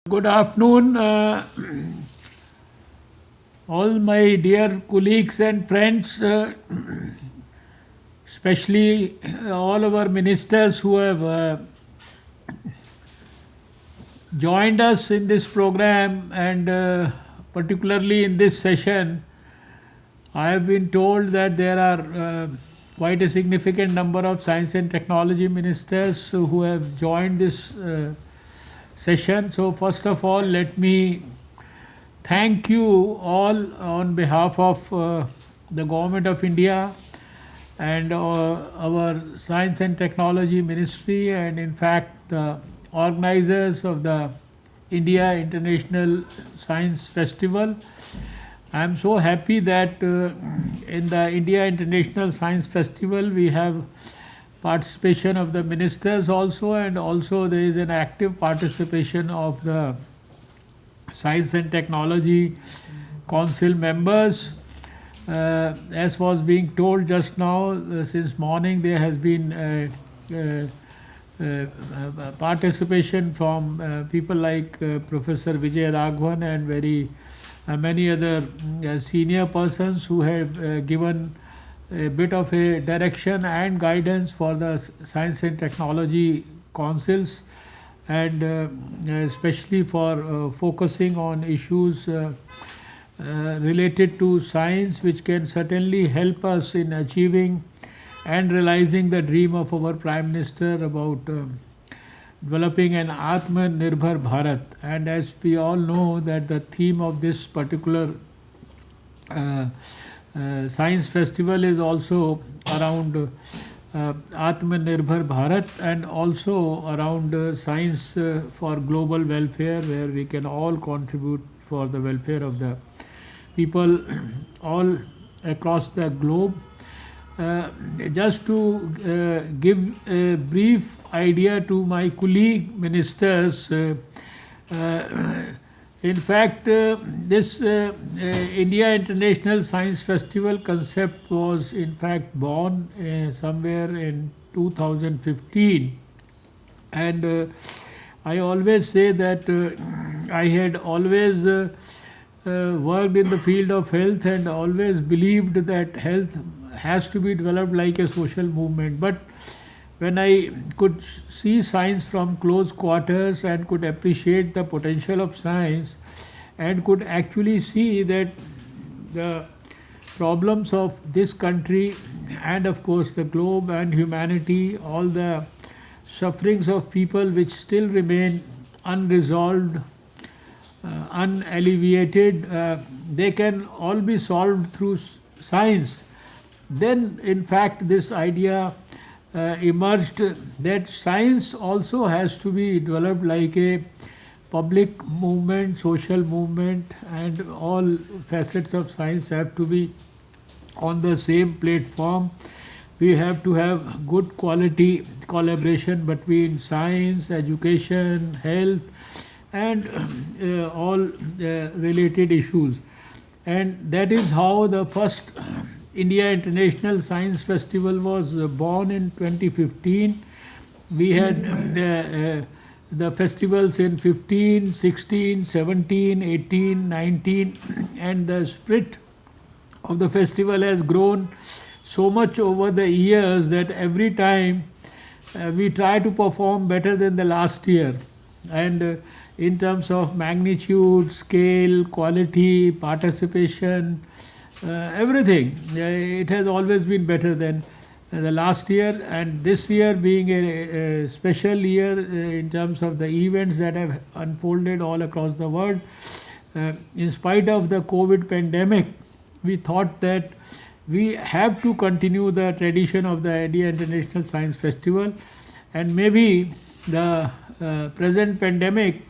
Good afternoon, all my dear colleagues and friends, especially all our ministers who have joined us in this program and particularly in this session. I have been told that there are quite a significant number of science and technology ministers who have joined this session. So, first of all, let me thank you all on behalf of the Government of India and our Science and Technology Ministry, and in fact, the organizers of the India International Science Festival. I am so happy that in the India International Science Festival we have participation of the ministers also, and also there is an active participation of the Science and Technology Council members. As was being told just now, since morning there has been participation from people like Professor Vijay Raghavan and very many other senior persons who have given a bit of a direction and guidance for the science and technology councils, and especially for focusing on issues related to science, which can certainly help us in achieving and realizing the dream of our Prime Minister about developing an Atmanirbhar Bharat. And as we all know that the theme of this particular science festival is also around Atmanirbhar Bharat, and also around science for global welfare, where we can all contribute for the welfare of the people all across the globe. Just to give a brief idea to my colleague ministers, in fact, this India International Science Festival concept was in fact born somewhere in 2015, and I always say that I had always worked in the field of health and always believed that health has to be developed like a social movement. But when I could see science from close quarters and could appreciate the potential of science, and could actually see that the problems of this country and of course the globe and humanity, all the sufferings of people which still remain unresolved, unalleviated, they can all be solved through science. Then in fact this idea emerged that science also has to be developed like a public movement, social movement, and all facets of science have to be on the same platform. We have to have good quality collaboration between science, education, health, and all related issues. And that is how the first India International Science Festival was born in 2015. We had the festivals in 15, 16, 17, 18, 19, and the spirit of the festival has grown so much over the years that every time we try to perform better than the last year. And in terms of magnitude, scale, quality, participation, everything, it has always been better than the last year. And this year being a special year in terms of the events that have unfolded all across the world, in spite of the COVID pandemic, we thought that we have to continue the tradition of the India International Science Festival, and maybe the present pandemic,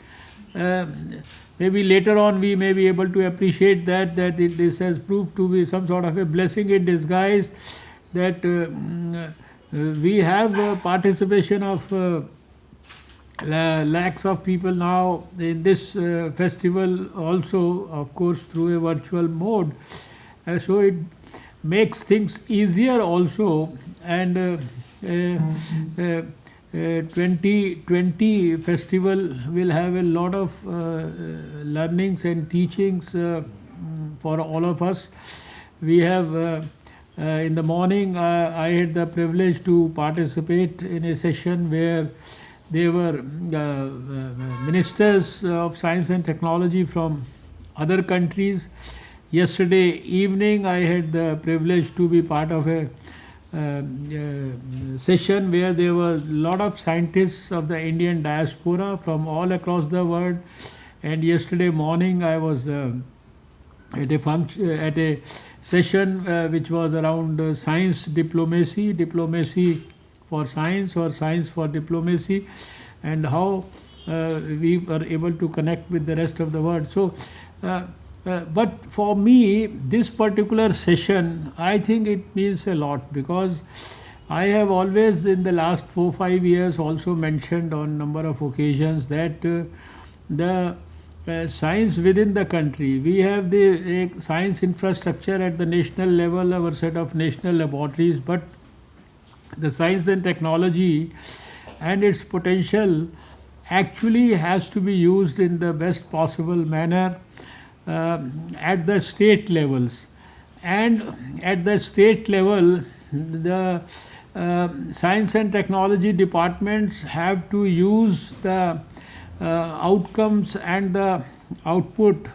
maybe later on we may be able to appreciate this has proved to be some sort of a blessing in disguise, that we have participation of lakhs of people now in this festival, also of course through a virtual mode. So it makes things easier also, and 2020 festival will have a lot of learnings and teachings for all of us. We have in the morning, I had the privilege to participate in a session where they were ministers of science and technology from other countries. Yesterday evening, I had the privilege to be part of a session where there were a lot of scientists of the Indian diaspora from all across the world. And yesterday morning, I was at a session which was around science diplomacy, diplomacy for science or science for diplomacy, and how we were able to connect with the rest of the world. So, but for me, this particular session, I think it means a lot, because I have always in the last 4-5 years also mentioned on number of occasions that the science within the country, we have the science infrastructure at the national level, our set of national laboratories, but the science and technology and its potential actually has to be used in the best possible manner at the state levels. And at the state level, the science and technology departments have to use the outcomes and the output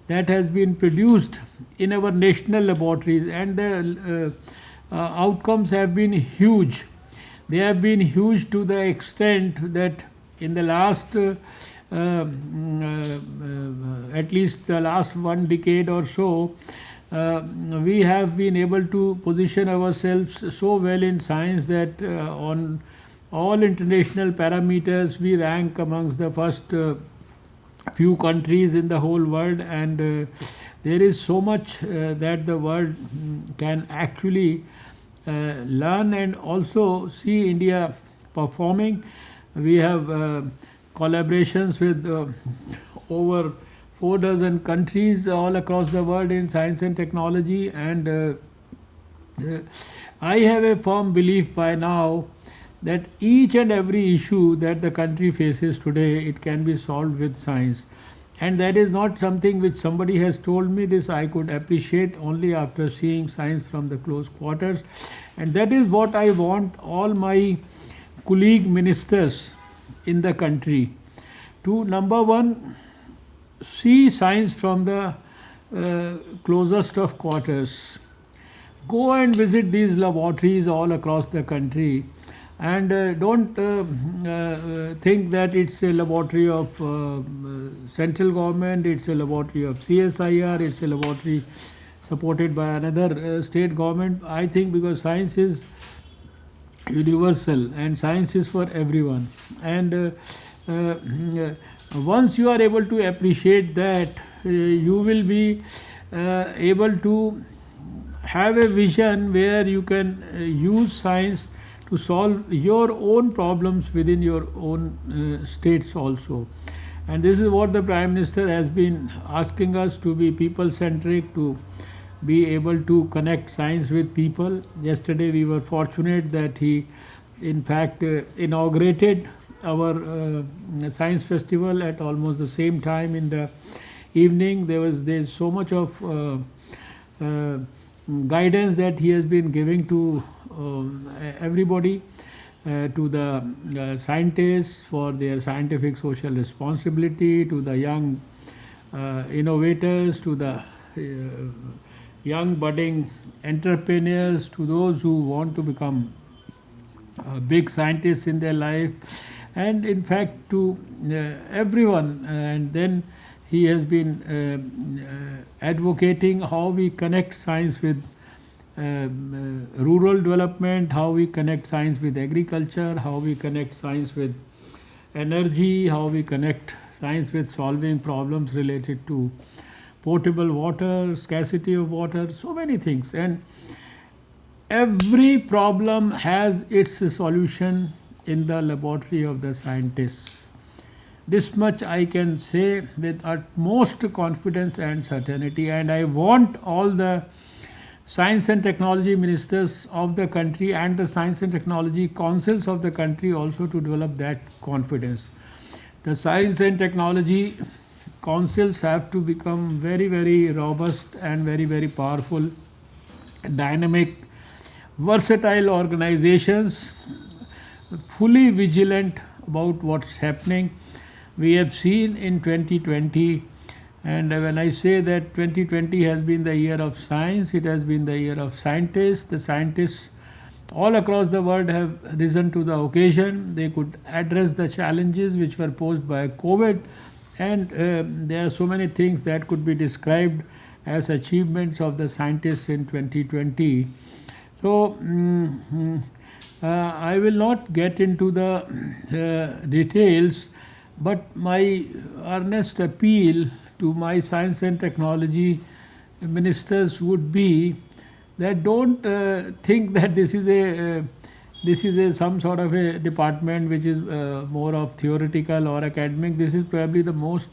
that has been produced in our national laboratories, and the outcomes have been huge. They have been huge to the extent that in the last at least the last 1 decade or so, we have been able to position ourselves so well in science that on all international parameters we rank amongst the first few countries in the whole world, and there is so much that the world can actually learn and also see India performing. We have collaborations with over 4 dozen countries all across the world in science and technology, and I have a firm belief by now that each and every issue that the country faces today, it can be solved with science. And that is not something which somebody has told me. This I could appreciate only after seeing science from the close quarters. And that is what I want all my colleague ministers in the country to, number one, see science from the closest of quarters. Go and visit these laboratories all across the country, and don't think that it's a laboratory of central government, it's a laboratory of CSIR, it's a laboratory supported by another state government. I think because science is universal and science is for everyone, and once you are able to appreciate that, you will be able to have a vision where you can use science to solve your own problems within your own states also. And this is what the Prime Minister has been asking us, to be people centric, to be able to connect science with people. Yesterday we were fortunate that he in fact inaugurated our science festival at almost the same time in the evening. There's so much of guidance that he has been giving to everybody, to the scientists for their scientific social responsibility, to the young innovators, to the young budding entrepreneurs, to those who want to become big scientists in their life, and in fact to everyone. And then he has been advocating how we connect science with rural development, how we connect science with agriculture, how we connect science with energy, how we connect science with solving problems related to potable water, scarcity of water, so many things. And every problem has its solution in the laboratory of the scientists. This much I can say with utmost confidence and certainty, and I want all the science and technology ministers of the country and the science and technology councils of the country also to develop that confidence. The science and technology councils have to become very, very robust and very, very powerful, dynamic, versatile organizations, fully vigilant about what's happening. We have seen in 2020, and when I say that 2020 has been the year of science, it has been the year of scientists. The scientists all across the world have risen to the occasion. They could address the challenges which were posed by COVID, and there are so many things that could be described as achievements of the scientists in 2020. So, I will not get into the details, but my earnest appeal to my science and technology ministers would be that don't think that this is a some sort of a department which is more of theoretical or academic. This is probably the most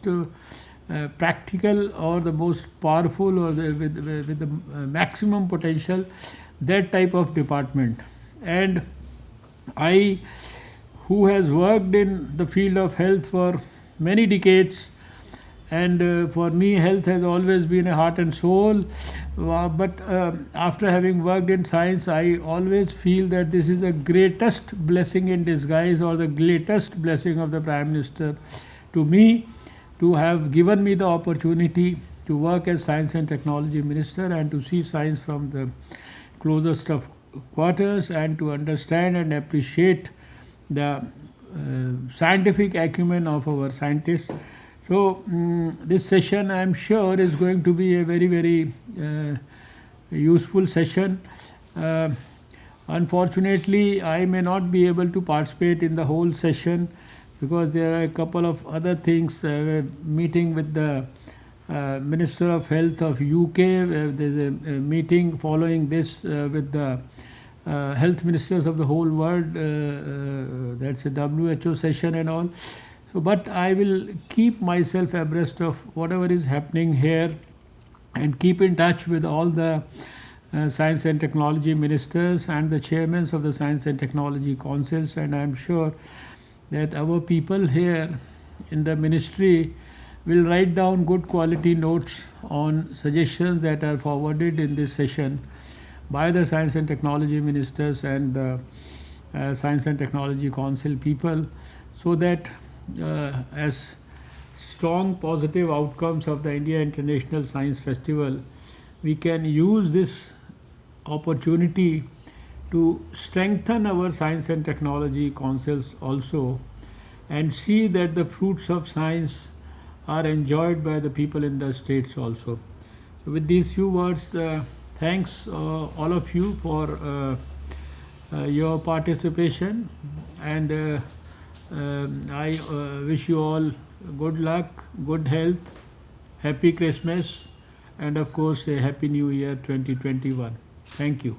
practical or the most powerful or with the maximum potential, that type of department. And I, who has worked in the field of health for many decades, and for me health has always been a heart and soul, but after having worked in science, I always feel that this is the greatest blessing in disguise, or the greatest blessing of the Prime Minister to me, to have given me the opportunity to work as science and technology minister and to see science from the closest of quarters and to understand and appreciate the scientific acumen of our scientists. So this session, I am sure, is going to be a very, very useful session. Unfortunately, I may not be able to participate in the whole session because there are a couple of other things. Meeting with the Minister of Health of UK. There's a meeting following this with the health ministers of the whole world. That's a WHO session and all. So, but I will keep myself abreast of whatever is happening here and keep in touch with all the science and technology ministers and the chairmen of the science and technology councils, and I am sure that our people here in the ministry will write down good quality notes on suggestions that are forwarded in this session by the science and technology ministers and the science and technology council people, so that as strong positive outcomes of the India International Science Festival, we can use this opportunity to strengthen our science and technology councils also, and see that the fruits of science are enjoyed by the people in the states also. So with these few words, thanks all of you for your participation, and I wish you all good luck, good health, happy Christmas, and of course a happy new year 2021. Thank you.